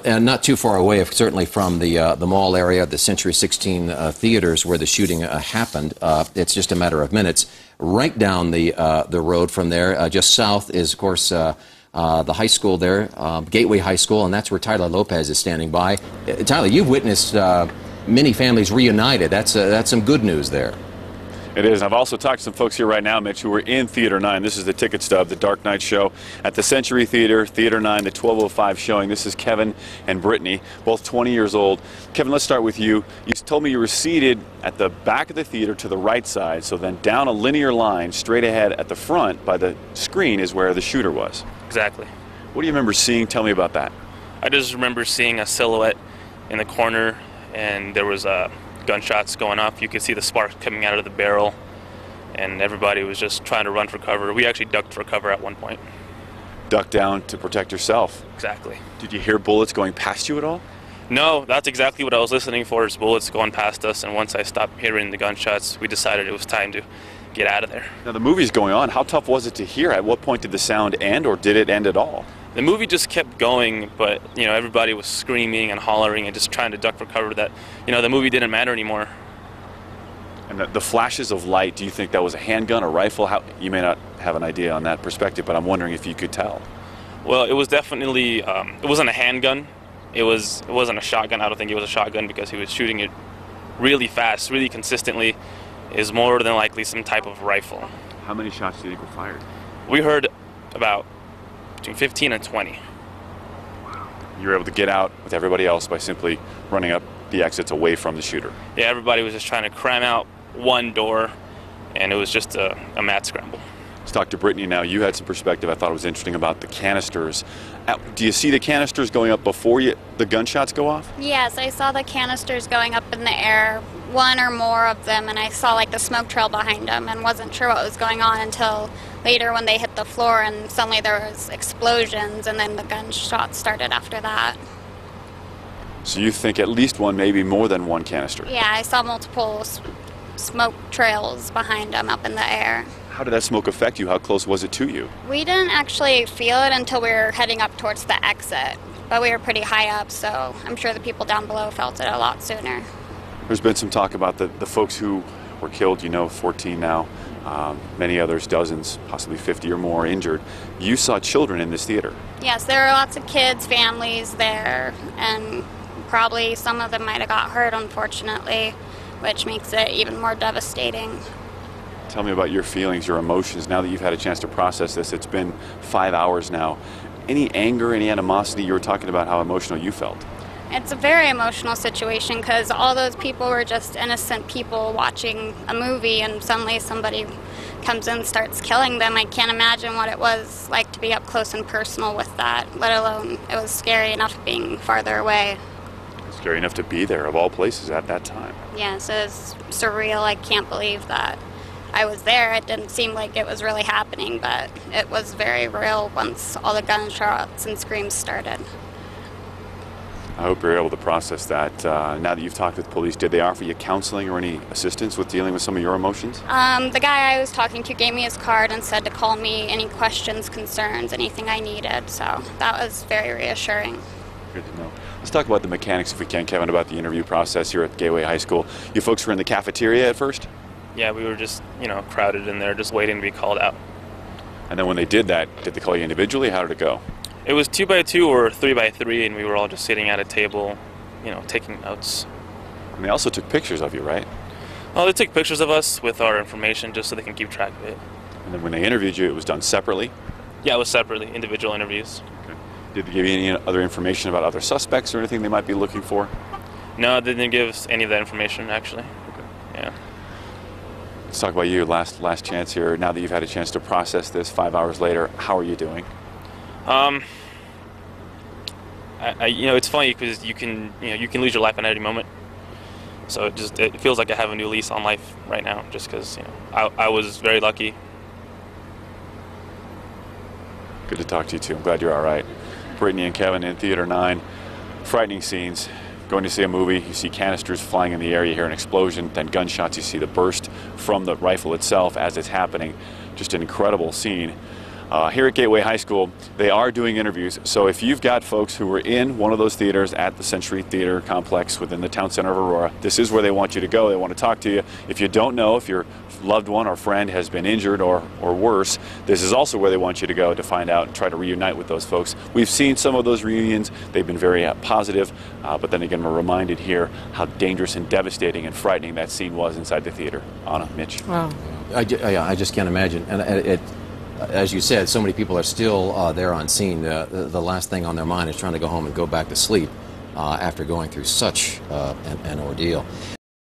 and not too far away, certainly from the mall area, the Century 16 theaters where the shooting happened. It's just a matter of minutes. Right down the road from there, just south, is, of course, the high school there, Gateway High School, and that's where Tyler Lopez is standing by. Tyler, you've witnessed many families reunited. That's some good news there. It is. I've also talked to some folks here right now, Mitch, who were in Theater 9. This is the ticket stub, the Dark Knight show at the Century Theater, Theater 9, the 12:05 showing. This is Kevin and Brittany, both 20 years old. Kevin, let's start with you. You told me you were seated at the back of the theater to the right side, so then down a linear line straight ahead at the front by the screen is where the shooter was. Exactly. What do you remember seeing? Tell me about that. I just remember seeing a silhouette in the corner, and there was gunshots going off. You could see the sparks coming out of the barrel, and everybody was just trying to run for cover. We actually ducked for cover at one point. Ducked down to protect yourself? Exactly. Did you hear bullets going past you at all? No, that's exactly what I was listening for, is bullets going past us, and once I stopped hearing the gunshots, we decided it was time to get out of there. Now the movie's going on. How tough was it to hear? At what point did the sound end, or did it end at all? The movie just kept going, but everybody was screaming and hollering and just trying to duck for cover. That the movie didn't matter anymore. And the flashes of light, do you think that was a handgun, a rifle? You may not have an idea on that perspective, but I'm wondering if you could tell. Well, it was definitely it wasn't a handgun. It wasn't a shotgun. I don't think it was a shotgun, because he was shooting it really fast, really consistently. Is more than likely some type of rifle. How many shots do you think were fired? We heard about between 15 and 20. You were able to get out with everybody else by simply running up the exits away from the shooter. Yeah, everybody was just trying to cram out one door, and it was just a mad scramble. Let's talk to Brittany now. You had some perspective I thought was interesting about the canisters. Do you see the canisters going up before the gunshots go off? Yes, I saw the canisters going up in the air, one or more of them, and I saw like the smoke trail behind them and wasn't sure what was going on until later when they hit the floor, and suddenly there was explosions, and then the gunshots started after that. So you think at least one, maybe more than one canister? Yeah, I saw multiple smoke trails behind them up in the air. How did that smoke affect you? How close was it to you? We didn't actually feel it until we were heading up towards the exit, but we were pretty high up, so I'm sure the people down below felt it a lot sooner. There's been some talk about the folks who were killed, 14 now, many others, dozens, possibly 50 or more injured. You saw children in this theater. Yes, there were lots of kids, families there, and probably some of them might have got hurt, unfortunately, which makes it even more devastating. Tell me about your feelings, your emotions, now that you've had a chance to process this. It's been 5 hours now. Any anger, any animosity? You were talking about how emotional you felt. It's a very emotional situation, because all those people were just innocent people watching a movie, and suddenly somebody comes in and starts killing them. I can't imagine what it was like to be up close and personal with that, let alone it was scary enough being farther away. Scary enough to be there, of all places, at that time. Yes, it was surreal. I can't believe that I was there. It didn't seem like it was really happening, but it was very real once all the gunshots and screams started. I hope you're able to process that. Now that you've talked with police, did they offer you counseling or any assistance with dealing with some of your emotions? The guy I was talking to gave me his card and said to call me any questions, concerns, anything I needed, so that was very reassuring. Good to know. Let's talk about the mechanics, if we can, Kevin, about the interview process here at Gateway High School. You folks were in the cafeteria at first? Yeah, we were just, crowded in there, just waiting to be called out. And then when they did that, did they call you individually? How did it go? It was 2x2 or 3x3, and we were all just sitting at a table, taking notes. And they also took pictures of you, right? Well, they took pictures of us with our information just so they can keep track of it. And then when they interviewed you, it was done separately? Yeah, it was separately, individual interviews. Okay. Did they give you any other information about other suspects or anything they might be looking for? No, they didn't give us any of that information, actually. Okay. Yeah. Let's talk about you, last chance here. Now that you've had a chance to process this 5 hours later, how are you doing? It's funny because you can lose your life at any moment. So it feels like I have a new lease on life right now, just because I was very lucky. Good to talk to you too. I'm glad you're all right. Brittany and Kevin in Theater 9. Frightening scenes. Going to see a movie, you see canisters flying in the air, you hear an explosion, then gunshots, you see the burst from the rifle itself as it's happening. Just an incredible scene. Here at Gateway High School, they are doing interviews. So if you've got folks who were in one of those theaters at the Century Theater Complex within the town center of Aurora, this is where they want you to go. They want to talk to you. If you don't know if your loved one or friend has been injured or worse, this is also where they want you to go to find out and try to reunite with those folks. We've seen some of those reunions. They've been very positive, but then again, we're reminded here how dangerous and devastating and frightening that scene was inside the theater. Anna, Mitch. Wow. I just can't imagine. And as you said, so many people are still there on scene. The last thing on their mind is trying to go home and go back to sleep after going through such an ordeal.